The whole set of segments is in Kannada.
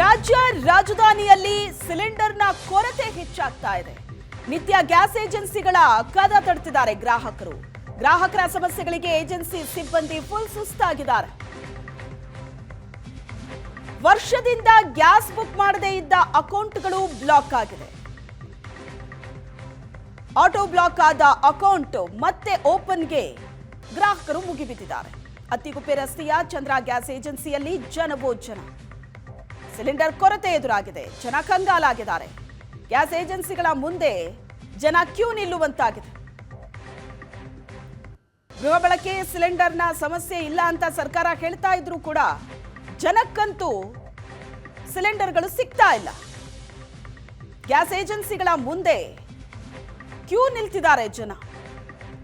ರಾಜ್ಯ ರಾಜಧಾನಿಯಲ್ಲಿ ಸಿಲಿಂಡರ್ನ ಕೊರತೆ ಹೆಚ್ಚಾಗ್ತಾ ಇದೆ. ನಿತ್ಯ ಗ್ಯಾಸ್ ಏಜೆನ್ಸಿಗಳ ಕದ ತಡ್ತಿದ್ದಾರೆ ಗ್ರಾಹಕರು. ಗ್ರಾಹಕರ ಸಮಸ್ಯೆಗಳಿಗೆ ಏಜೆನ್ಸಿ ಸಿಬ್ಬಂದಿ ಫುಲ್ ಸುಸ್ತಾಗಿದ್ದಾರೆ. ವರ್ಷದಿಂದ ಗ್ಯಾಸ್ ಬುಕ್ ಮಾಡದೇ ಇದ್ದ ಅಕೌಂಟ್ಗಳು ಬ್ಲಾಕ್ ಆಗಿದೆ. ಆಟೋ ಬ್ಲಾಕ್ ಆದ ಅಕೌಂಟ್ ಮತ್ತೆ ಓಪನ್ಗೆ ಗ್ರಾಹಕರು ಮುಗಿಬಿದ್ದಿದ್ದಾರೆ. ಅತ್ತಿಗುಪ್ಪೆ ರಸ್ತೆಯ ಚಂದ್ರ ಗ್ಯಾಸ್ ಏಜೆನ್ಸಿಯಲ್ಲಿ ಜನವೋ ಜನ. ಸಿಲಿಂಡರ್ ಕೊರತೆ ಎದುರಾಗಿದೆ. ಜನ ಕಂಗಾಲಾಗಿದ್ದಾರೆ. ಗ್ಯಾಸ್ ಏಜೆನ್ಸಿಗಳ ಮುಂದೆ ಜನ ಕ್ಯೂ ನಿಲ್ಲುವಂತಾಗಿದೆ. ಗೃಹ ಬಳಕೆ ಸಿಲಿಂಡರ್ನ ಸಮಸ್ಯೆ ಇಲ್ಲ ಅಂತ ಸರ್ಕಾರ ಹೇಳ್ತಾ ಇದ್ರೂ ಕೂಡ ಜನಕ್ಕಂತೂ ಸಿಲಿಂಡರ್ಗಳು ಸಿಗ್ತಾ ಇಲ್ಲ. ಗ್ಯಾಸ್ ಏಜೆನ್ಸಿಗಳ ಮುಂದೆ ಕ್ಯೂ ನಿಲ್ತಿದ್ದಾರೆ ಜನ.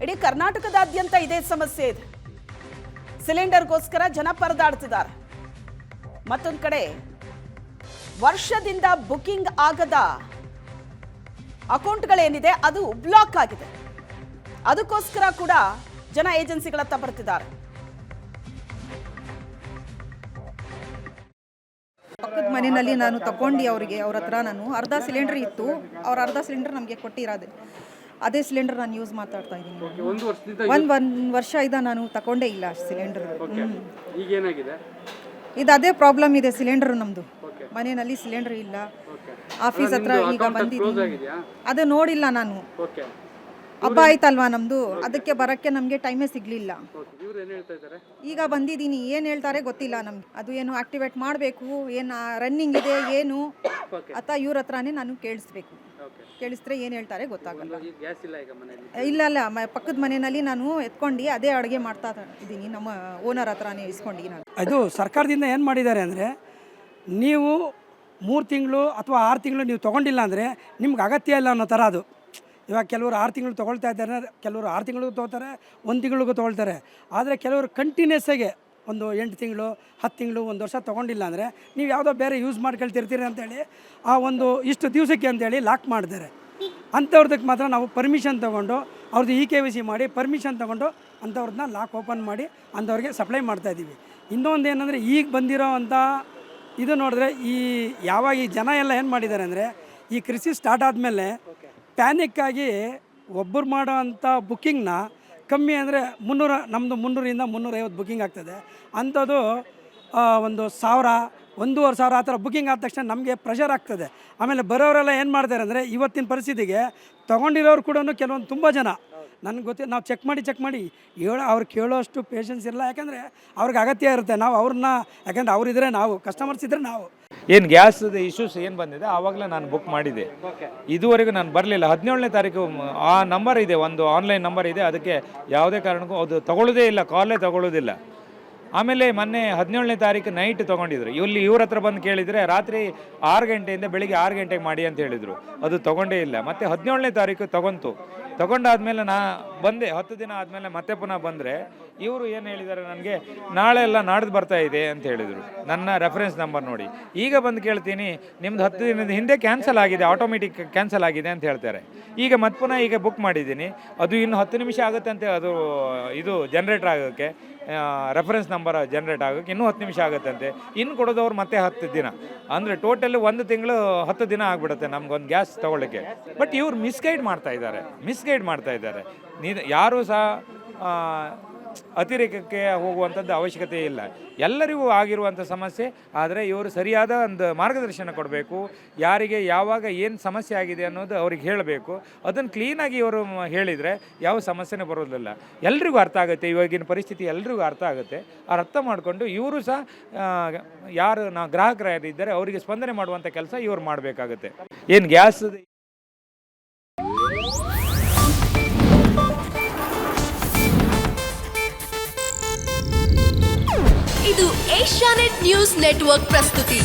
ಇಡೀ ಕರ್ನಾಟಕದಾದ್ಯಂತ ಇದೇ ಸಮಸ್ಯೆ ಇದೆ. ಸಿಲಿಂಡರ್ಗೋಸ್ಕರ ಜನ ಪರದಾಡ್ತಿದ್ದಾರೆ. ಮತ್ತೊಂದು ಕಡೆ ವರ್ಷದಿಂದ ಬುಕಿಂಗ್ ಆಗದ ಅಕೌಂಟ್ಗಳೇನಿದೆ ಅದು ಬ್ಲಾಕ್ ಆಗಿದೆ. ಅದಕ್ಕೋಸ್ಕರ ಕೂಡ ಜನ ಏಜೆನ್ಸಿಗಳತ್ತ ಬರ್ತಿದ್ದಾರೆ. ಪಕ್ಕದ ಮನೆಯಲ್ಲಿ ನಾನು ತಗೊಂಡು ಅವ್ರ ಹತ್ರ ನಾನು ಅರ್ಧ ಸಿಲಿಂಡರ್ ಇತ್ತು. ಅವ್ರು ಅರ್ಧ ಸಿಲಿಂಡರ್ ನಮಗೆ ಕೊಟ್ಟಿರೋದು. ಅದೇ ಸಿಲಿಂಡರ್ ನಾನು ಯೂಸ್ ಮಾತಾಡ್ತಾ ಇದ್ದೀನಿ. ಒಂದು ವರ್ಷ ನಾನು ತಗೊಂಡೇ ಇಲ್ಲ ಸಿಲಿಂಡರ್. ಇದು ಅದೇ ಪ್ರಾಬ್ಲಮ್ ಇದೆ. ಸಿಲಿಂಡರ್ ನಮ್ಮದು ಮನೆಯಲ್ಲಿ ಸಿಲಿಂಡರ್ ಇಲ್ಲ. ಆಫೀಸ್ ಹತ್ರ ಈಗ ಬಂದಿದ್ದೀನಿ. ಅದು ನೋಡಿಲ್ಲ ನಾನು. ಹಬ್ಬ ಆಯ್ತಲ್ವಾ ನಮ್ಮದು, ಅದಕ್ಕೆ ಬರೋಕ್ಕೆ ನಮಗೆ ಟೈಮೇ ಸಿಗಲಿಲ್ಲ. ಈಗ ಬಂದಿದ್ದೀನಿ. ಏನು ಹೇಳ್ತಾರೆ ಗೊತ್ತಿಲ್ಲ ನಮ್ಗೆ. ಅದು ಏನು ಆಕ್ಟಿವೇಟ್ ಮಾಡಬೇಕು, ಏನು ರನ್ನಿಂಗ್ ಇದೆ ಏನು ಅಥವಾ ಇವ್ರ ಹತ್ರನೇ ನಾನು ಕೇಳಿಸ್ಬೇಕು. ಕೇಳಿಸಿದ್ರೆ ಏನು ಹೇಳ್ತಾರೆ ಗೊತ್ತಾಗಲ್ಲ. ಇಲ್ಲ ಪಕ್ಕದ ಮನೆಯಲ್ಲಿ ನಾನು ಎತ್ಕೊಂಡು ಅದೇ ಅಡುಗೆ ಮಾಡ್ತಾ ಇದ್ದೀನಿ. ನಮ್ಮ ಓನರ್ ಹತ್ರನೇ ಇಸ್ಕೊಂಡು ನಾನು. ಅದು ಸರ್ಕಾರದಿಂದ ಏನು ಮಾಡಿದ್ದಾರೆ ಅಂದರೆ, ನೀವು 3 ತಿಂಗಳು ಅಥವಾ 6 ತಿಂಗಳು ನೀವು ತೊಗೊಂಡಿಲ್ಲ ಅಂದರೆ ನಿಮ್ಗೆ ಅಗತ್ಯ ಇಲ್ಲ ಅನ್ನೋ ಥರ ಅದು. ಇವಾಗ ಕೆಲವರು 6 ತಿಂಗಳು ತೊಗೊಳ್ತಾ ಇದ್ದಾರೆ, ಕೆಲವರು 6 ತಿಂಗಳಿಗೂ ತೊಗೊಳ್ತಾರೆ, 1 ತಿಂಗಳಿಗೂ ತೊಗೊಳ್ತಾರೆ. ಆದರೆ ಕೆಲವರು ಕಂಟಿನ್ಯೂಸ್ ಆಗಿ ಒಂದು 8 ತಿಂಗಳು 10 ತಿಂಗಳು 1 ವರ್ಷ ತೊಗೊಂಡಿಲ್ಲ ಅಂದರೆ ನೀವು ಯಾವುದೋ ಬೇರೆ ಯೂಸ್ ಮಾಡ್ಕೊಳ್ತಿರ್ತೀರಿ ಅಂತೇಳಿ ಆ ಒಂದು ಇಷ್ಟು ದಿವಸಕ್ಕೆ ಅಂತೇಳಿ ಲಾಕ್ ಮಾಡ್ತಾರೆ. ಅಂಥವ್ರದಕ್ಕೆ ಮಾತ್ರ ನಾವು ಪರ್ಮಿಷನ್ ತೊಗೊಂಡು ಅವ್ರದ್ದು EKYC ಮಾಡಿ ಪರ್ಮಿಷನ್ ತೊಗೊಂಡು ಅಂಥವ್ರನ್ನ ಲಾಕ್ ಓಪನ್ ಮಾಡಿ ಅಂಥವ್ರಿಗೆ ಸಪ್ಲೈ ಮಾಡ್ತಾಯಿದ್ದೀವಿ. ಇನ್ನೊಂದು ಏನಂದರೆ, ಈಗ ಬಂದಿರೋ ಅಂಥ ಇದು ನೋಡಿದ್ರೆ ಯಾವಾಗ ಈ ಜನ ಎಲ್ಲ ಏನು ಮಾಡಿದ್ದಾರೆ ಅಂದರೆ, ಈ ಕೃಷಿ ಸ್ಟಾರ್ಟ್ ಆದಮೇಲೆ ಪ್ಯಾನಿಕ್ಕಾಗಿ ಒಬ್ಬರು ಮಾಡೋ ಅಂಥ ಬುಕ್ಕಿಂಗ್ನ ಕಮ್ಮಿ ಅಂದರೆ 300, ನಮ್ಮದು 300ರಿಂದ 350 ಬುಕ್ಕಿಂಗ್ ಆಗ್ತದೆ. ಅಂಥದ್ದು 1,000, 1,500 ಆ ಥರ ಬುಕ್ಕಿಂಗ್ ಆದ ತಕ್ಷಣ ನಮಗೆ ಪ್ರೆಷರ್ ಆಗ್ತದೆ. ಆಮೇಲೆ ಬರೋರೆಲ್ಲ ಏನು ಮಾಡ್ತಾರೆ ಅಂದರೆ, ಇವತ್ತಿನ ಪರಿಸ್ಥಿತಿಗೆ ತೊಗೊಂಡಿರೋರು ಕೂಡ ಕೆಲವೊಂದು ತುಂಬ ಜನ ನನಗೆ ಗೊತ್ತಿಲ್ಲ, ನಾವು ಚೆಕ್ ಮಾಡಿ ಅವ್ರು ಕೇಳೋಷ್ಟು ಪೇಷನ್ಸ್ ಇರಲ್ಲ. ಯಾಕಂದರೆ ಅವ್ರಿಗೆ ಅಗತ್ಯ ಇರುತ್ತೆ. ನಾವು ಅವ್ರನ್ನ, ಯಾಕಂದರೆ ಅವರಿದ್ರೆ ನಾವು, ಕಸ್ಟಮರ್ಸ್ ಇದ್ದರೆ ನಾವು. ಏನು ಗ್ಯಾಸ್ದು ಇಶ್ಯೂಸ್ ಏನು ಬಂದಿದೆ ಆವಾಗಲೇ ನಾನು ಬುಕ್ ಮಾಡಿದ್ದೆ. ಇದುವರೆಗೂ ನಾನು ಬರಲಿಲ್ಲ. 17ನೇ ತಾರೀಕು ಆ ನಂಬರ್ ಇದೆ, ಒಂದು ಆನ್ಲೈನ್ ನಂಬರ್ ಇದೆ. ಅದಕ್ಕೆ ಯಾವುದೇ ಕಾರಣಕ್ಕೂ ಅದು ತಗೊಳ್ಳೋದೇ ಇಲ್ಲ, ಕಾಲೇ ತಗೊಳ್ಳೋದಿಲ್ಲ. ಆಮೇಲೆ ಮೊನ್ನೆ 17ನೇ ತಾರೀಕು ನೈಟ್ ತೊಗೊಂಡಿದ್ರು. ಇವ್ರ ಹತ್ರ ಬಂದು ಕೇಳಿದರೆ ರಾತ್ರಿ 6 ಗಂಟೆಯಿಂದ ಬೆಳಿಗ್ಗೆ 6 ಗಂಟೆಗೆ ಮಾಡಿ ಅಂತ ಹೇಳಿದರು. ಅದು ತೊಗೊಂಡೇ ಇಲ್ಲ. ಮತ್ತು 17ನೇ ತಾರೀಕು ತೊಗೊಂಡಾದ್ಮೇಲೆ ಬಂದೆ. 10 ದಿನ ಆದಮೇಲೆ ಮತ್ತೆ ಪುನಃ ಬಂದರೆ ಇವರು ಏನು ಹೇಳಿದ್ದಾರೆ ನನಗೆ, ನಾಳೆ ಎಲ್ಲ ನಾಡ್ದು ಬರ್ತಾ ಇದೆ ಅಂತ ಹೇಳಿದರು. ನನ್ನ ರೆಫರೆನ್ಸ್ ನಂಬರ್ ನೋಡಿ. ಈಗ ಬಂದು ಕೇಳ್ತೀನಿ, ನಿಮ್ದು 10 ದಿನದ ಹಿಂದೆ ಕ್ಯಾನ್ಸಲ್ ಆಗಿದೆ, ಆಟೋಮೆಟಿಕ್ ಕ್ಯಾನ್ಸಲ್ ಆಗಿದೆ ಅಂತ ಹೇಳ್ತಾರೆ. ಈಗ ಮತ್ತೆ ಪುನಃ ಈಗ ಬುಕ್ ಮಾಡಿದ್ದೀನಿ. ಅದು ಇನ್ನು 10 ನಿಮಿಷ ಆಗುತ್ತೆ ಅಂತ, ಅದು ಇದು ಜನ್ರೇಟರ್ ಆಗೋಕ್ಕೆ, ರೆಫರೆನ್ಸ್ ನಂಬರ್ ಜನ್ರೇಟ್ ಆಗೋಕ್ಕೆ ಇನ್ನೂ 10 ನಿಮಿಷ ಆಗುತ್ತಂತೆ. ಇನ್ನು ಕೊಡೋದವ್ರು ಮತ್ತೆ 10 ದಿನ, ಅಂದರೆ ಟೋಟಲ್ 1 ತಿಂಗಳು 10 ದಿನ ಆಗಿಬಿಡುತ್ತೆ ನಮ್ಗೊಂದು ಗ್ಯಾಸ್ ತೊಗೊಳ್ಳೋಕ್ಕೆ. ಬಟ್ ಇವ್ರು ಮಿಸ್ಗೈಡ್ ಮಾಡ್ತಾ ಇದ್ದಾರೆ. ಯಾರೂ ಸಹ ಅತಿರೇಕಕ್ಕೆ ಹೋಗುವಂಥದ್ದು ಅವಶ್ಯಕತೆ ಇಲ್ಲ. ಎಲ್ಲರಿಗೂ ಆಗಿರುವಂಥ ಸಮಸ್ಯೆ. ಆದರೆ ಇವರು ಸರಿಯಾದ ಒಂದು ಮಾರ್ಗದರ್ಶನ ಕೊಡಬೇಕು. ಯಾರಿಗೆ ಯಾವಾಗ ಏನು ಸಮಸ್ಯೆ ಆಗಿದೆ ಅನ್ನೋದು ಅವ್ರಿಗೆ ಹೇಳಬೇಕು. ಅದನ್ನು ಕ್ಲೀನಾಗಿ ಇವರು ಹೇಳಿದರೆ ಯಾವ ಸಮಸ್ಯೆನೇ ಬರೋದಿಲ್ಲ. ಎಲ್ರಿಗೂ ಅರ್ಥ ಆಗುತ್ತೆ. ಇವಾಗಿನ ಪರಿಸ್ಥಿತಿ ಎಲ್ರಿಗೂ ಅರ್ಥ ಆಗುತ್ತೆ. ಅರ್ಥ ಮಾಡಿಕೊಂಡು ಇವರು ಸಹ ಯಾರು ಗ್ರಾಹಕರು ಯಾರಿದ್ದಾರೆ ಅವರಿಗೆ ಸ್ಪಂದನೆ ಮಾಡುವಂಥ ಕೆಲಸ ಇವರು ಮಾಡಬೇಕಾಗುತ್ತೆ. ಏನು ಗ್ಯಾಸ್ ಇದು ಏಷ್ಯಾನೆಟ್ ನ್ಯೂಸ್ ನೆಟ್ವರ್ಕ್ ಪ್ರಸ್ತುತಿ.